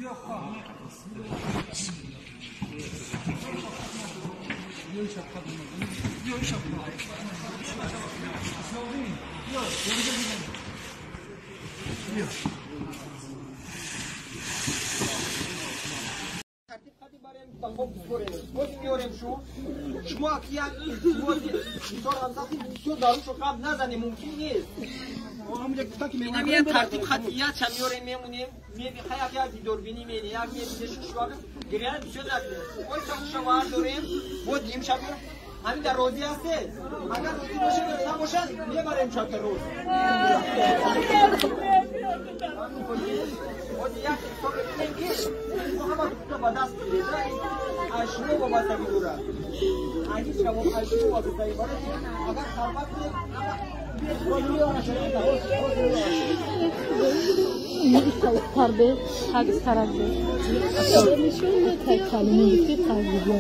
شما کیا داروشو قبل نزنی ممکن نیست. اینم یه ترتیب خطیات چه میمونیم خیلی دوربینی میلی یک میشه شوار گریان بسیار نکنه. وای شوار داریم بود نیم شب همین در روزی هسته. اگر روزی باشه نباشه میبریم چهار روز. بود یک تو ببینیم که محمد تو با دست می‌گیره. اشنو با بسته دوره. اگه شما اشنو با بسته باره اگر خراب Tarbe, hagis tarbe. Tek kalemi gitti, tarbe.